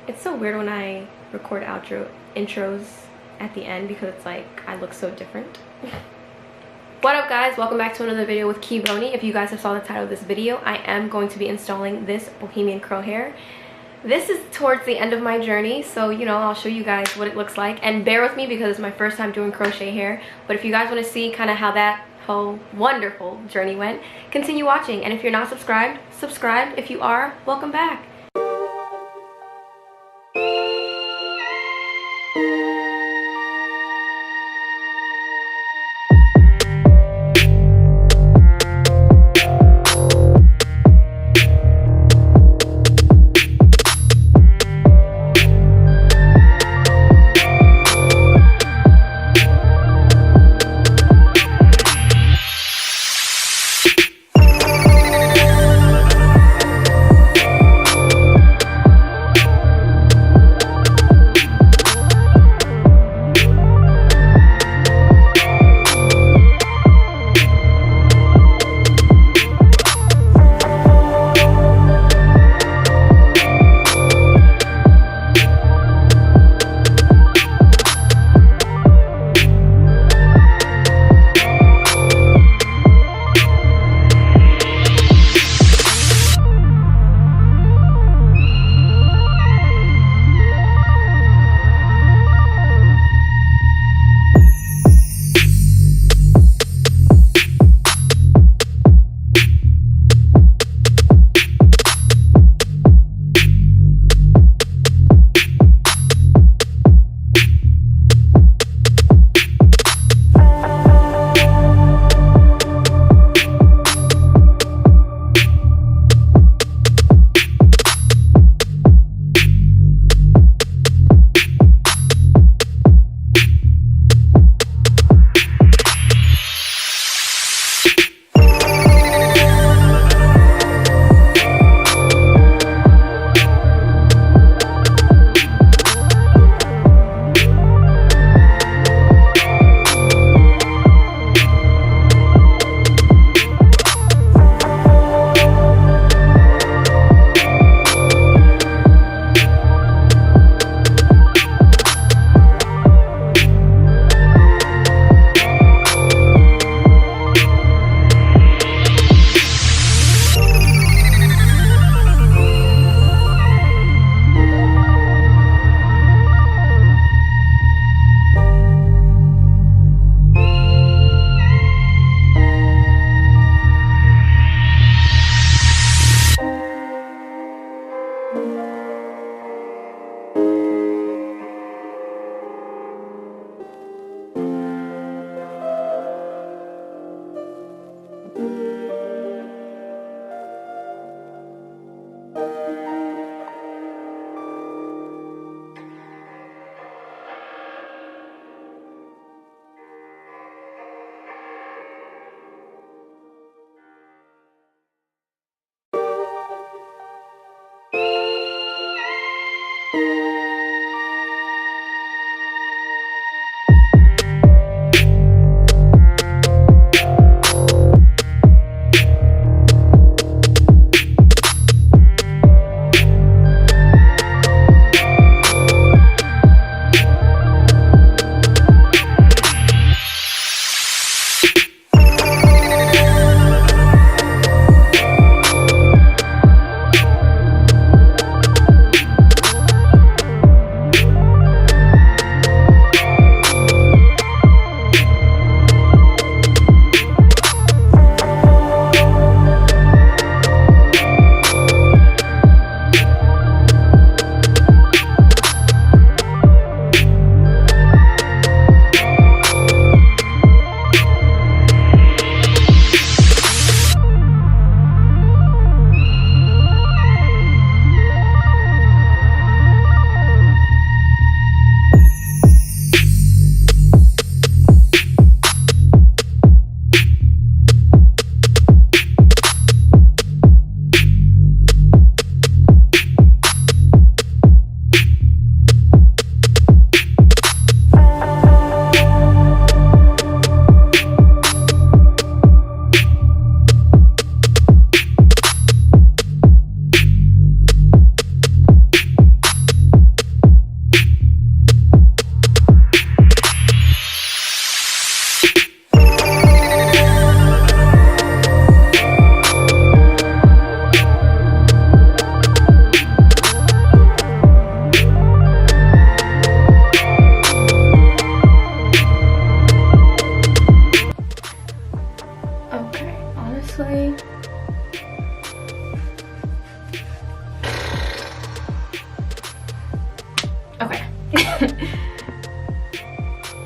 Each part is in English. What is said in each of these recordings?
It's so weird when I record intros at the end because it's like I look so different. What up guys, welcome back to another video with Kiboni. If you guys have saw the title of this video, I am going to be installing this Bohemian curl hair. This is towards the end of my journey, so you know, I'll show you guys what it looks like, and bear with me because it's my first time doing crochet hair. But if you guys want to see kind of how that whole wonderful journey went, continue watching. And if you're not subscribed, subscribe. If you are, welcome back.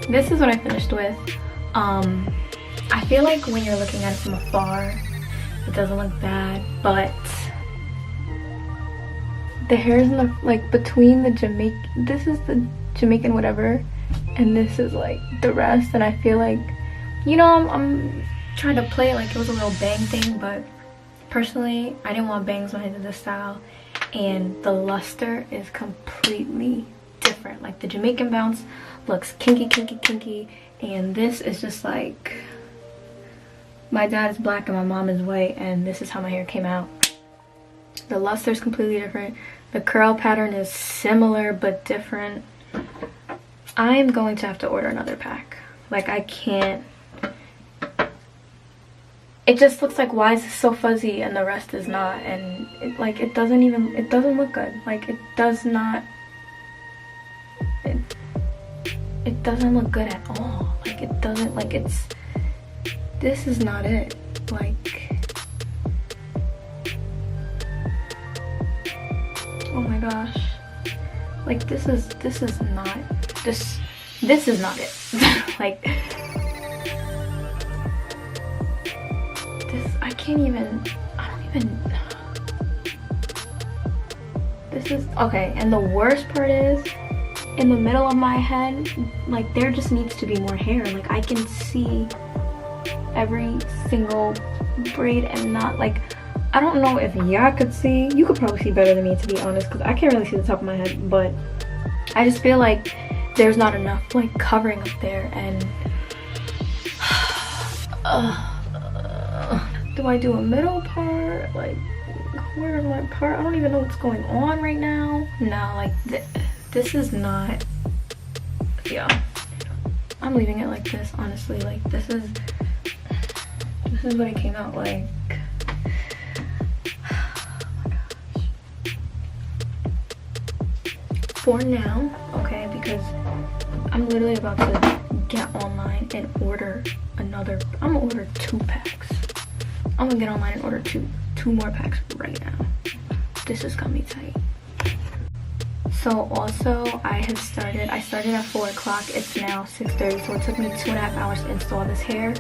This is what I finished with. I feel like when you're looking at it from afar, it doesn't look bad, but the hairs in the, like, between the Jamaican, this is the Jamaican whatever, and this is like the rest, and I feel like, you know, I'm trying to play it like it was a little bang thing, but personally I didn't want bangs when I did this style, and the luster is completely different. Like the Jamaican bounce looks kinky, and this is just like, my dad is black and my mom is white, and this is how my hair came out. The luster is completely different. The curl pattern is similar but different. I'm going to have to order another pack. Like, I can't. It just looks like, why is this so fuzzy and the rest is not? And it, like, it doesn't look good. Like, it does not. It doesn't look good at all. Like, it doesn't, like, it's, this is not it. Like, oh my gosh. Like, this is not, this is not it. Like, this, I don't even, this is, okay, and the worst part is, in the middle of my head, like, there just needs to be more hair. Like, I can see every single braid and not, like, I don't know if y'all could see. You could probably see better than me, to be honest, because I can't really see the top of my head, but I just feel like there's not enough, like, covering up there. And do I do a middle part? Like, where's my part? I don't even know what's going on right now. No, like, this is not, yeah, I'm leaving it like this, honestly. Like, this is what it came out like. Oh my gosh. For now, okay, because I'm literally about to get online and order another, I'm gonna order 2 packs. I'm gonna get online and order two more packs right now. This is gonna be tight. So also, I started at 4 o'clock. It's now 6:30, so it took me 2.5 hours to install this hair.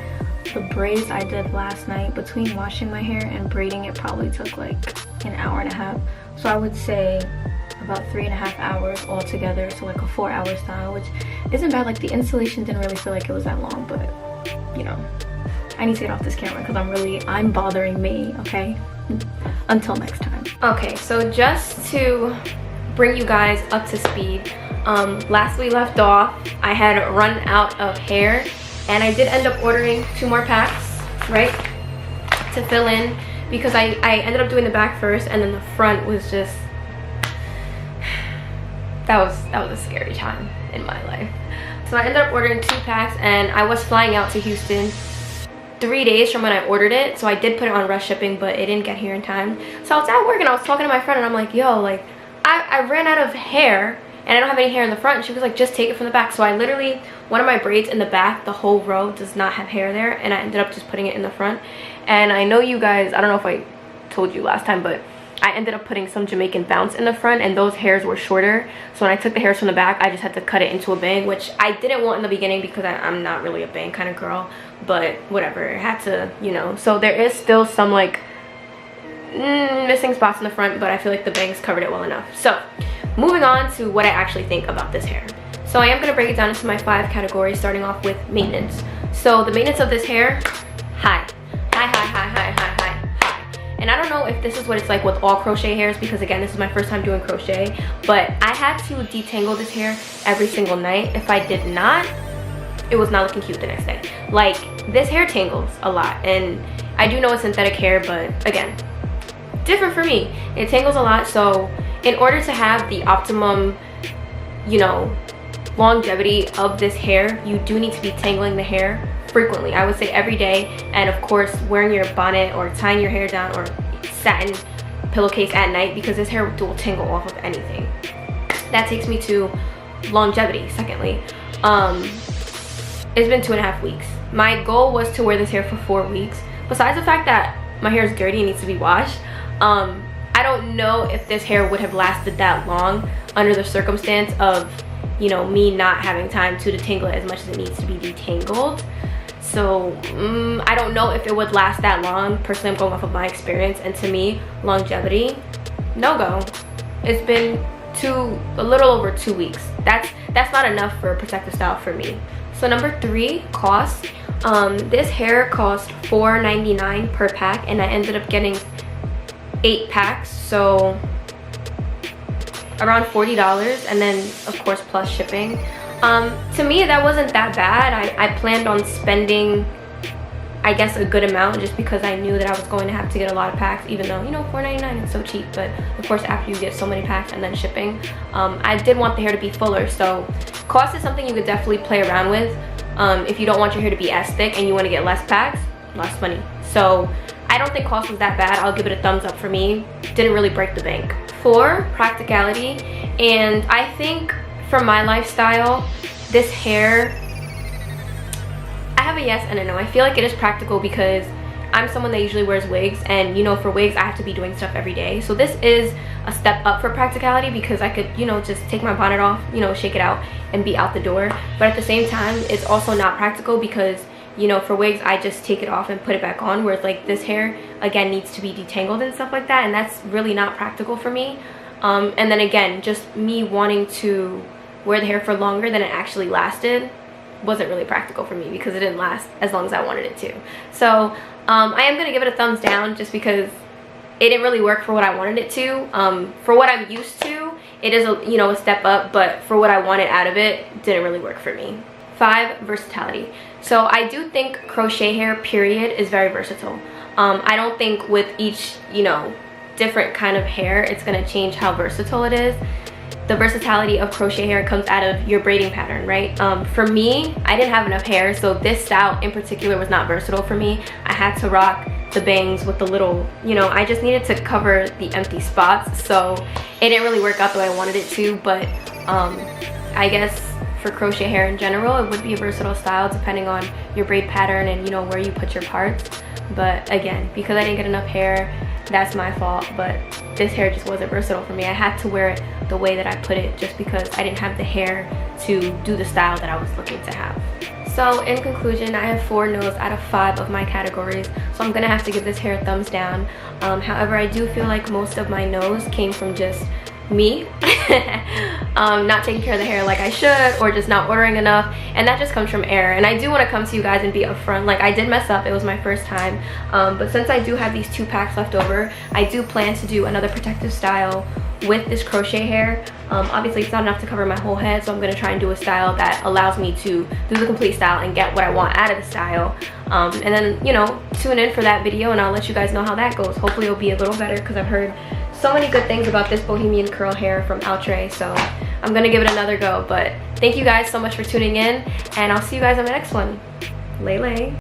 The braids I did last night, between washing my hair and braiding it, probably took like an hour and a half. So I would say about 3.5 hours altogether, so like a 4-hour style, which isn't bad. Like, the installation didn't really feel like it was that long, but you know, I need to get off this camera because I'm bothering me, okay? Until next time. Okay, so just to bring you guys up to speed, last we left off, I had run out of hair, and I did end up ordering 2 more packs, right, to fill in, because I ended up doing the back first, and then the front was just, that was a scary time in my life. So I ended up ordering 2 packs, and I was flying out to Houston 3 days from when I ordered it, so I did put it on rush shipping, but it didn't get here in time. So I was at work and I was talking to my friend, and I'm like, yo, like, I ran out of hair and I don't have any hair in the front. And she was like, just take it from the back. So I literally, one of my braids in the back, the whole row does not have hair there, and I ended up just putting it in the front. And I know you guys, I don't know if I told you last time, but I ended up putting some Jamaican bounce in the front, and those hairs were shorter. So when I took the hairs from the back, I just had to cut it into a bang, which I didn't want in the beginning because I'm not really a bang kind of girl, but whatever, I had to, you know. So there is still some like missing spots in the front, but I feel like the bangs covered it well enough. So moving on to what I actually think about this hair. So I am going to break it down into my 5 categories, starting off with maintenance. So the maintenance of this hair, high. And I don't know if this is what it's like with all crochet hairs, because again, this is my first time doing crochet, but I had to detangle this hair every single night. If I did not, it was not looking cute the next day. Like, this hair tangles a lot, and I do know it's synthetic hair, but again, different for me. It tangles a lot, so in order to have the optimum, you know, longevity of this hair, you do need to be tangling the hair frequently. I would say every day, and of course wearing your bonnet or tying your hair down or satin pillowcase at night, because this hair will tangle off of anything. That takes me to longevity. Secondly, it's been 2.5 weeks. My goal was to wear this hair for 4 weeks. Besides the fact that my hair is dirty and needs to be washed, I don't know if this hair would have lasted that long under the circumstance of you know, me not having time to detangle it as much as it needs to be detangled. So I don't know if it would last that long. Personally, I'm going off of my experience, and to me, longevity, no go. It's been a little over 2 weeks. That's not enough for a protective style for me. So number 3, cost. This hair cost $4.99 per pack, and I ended up getting 8 packs, so around $40, and then of course plus shipping. To me, that wasn't that bad. I planned on spending, I guess, a good amount, just because I knew that I was going to have to get a lot of packs, even though, you know, $4.99 is so cheap. But of course, after you get so many packs and then shipping, I did want the hair to be fuller. So cost is something you could definitely play around with. If you don't want your hair to be as thick and you want to get less packs, less money. So I don't think cost was that bad. I'll give it a thumbs up for me. Didn't really break the bank. 4, practicality. And I think for my lifestyle, this hair, I have a yes and a no. I feel like it is practical because I'm someone that usually wears wigs, and you know, for wigs I have to be doing stuff every day. So this is a step up for practicality because I could, you know, just take my bonnet off, you know, shake it out and be out the door. But at the same time, it's also not practical because, you know, for wigs I just take it off and put it back on, whereas like this hair again needs to be detangled and stuff like that, and that's really not practical for me. And then again, just me wanting to wear the hair for longer than it actually lasted wasn't really practical for me because it didn't last as long as I wanted it to. So I am going to give it a thumbs down just because it didn't really work for what I wanted it to. For what I'm used to, it is a, you know, a step up, but for what I wanted out of it, didn't really work for me. 5, versatility. So I do think crochet hair period is very versatile. I don't think with each, you know, different kind of hair it's going to change how versatile it is. The versatility of crochet hair comes out of your braiding pattern, right? For me, I didn't have enough hair, so this style in particular was not versatile for me. I had to rock the bangs with the little, you know, I just needed to cover the empty spots, so it didn't really work out the way I wanted it to. But I guess for crochet hair in general, it would be a versatile style depending on your braid pattern and, you know, where you put your parts. But again, because I didn't get enough hair, that's my fault. But this hair just wasn't versatile for me. I had to wear it the way that I put it just because I didn't have the hair to do the style that I was looking to have. So in conclusion, I have 4 no's out of 5 of my categories, so I'm gonna have to give this hair a thumbs down. However, I do feel like most of my no's came from just me not taking care of the hair like I should, or just not ordering enough, and that just comes from error. And I do want to come to you guys and be upfront, like I did mess up, it was my first time, but since I do have these 2 packs left over, I do plan to do another protective style with this crochet hair. Obviously it's not enough to cover my whole head, so I'm going to try and do a style that allows me to do the complete style and get what I want out of the style. And then, you know, tune in for that video and I'll let you guys know how that goes. Hopefully it'll be a little better because I've heard so many good things about this Bohemian curl hair from Outre, so I'm gonna give it another go. But thank you guys so much for tuning in, and I'll see you guys on the next one. Lay lay.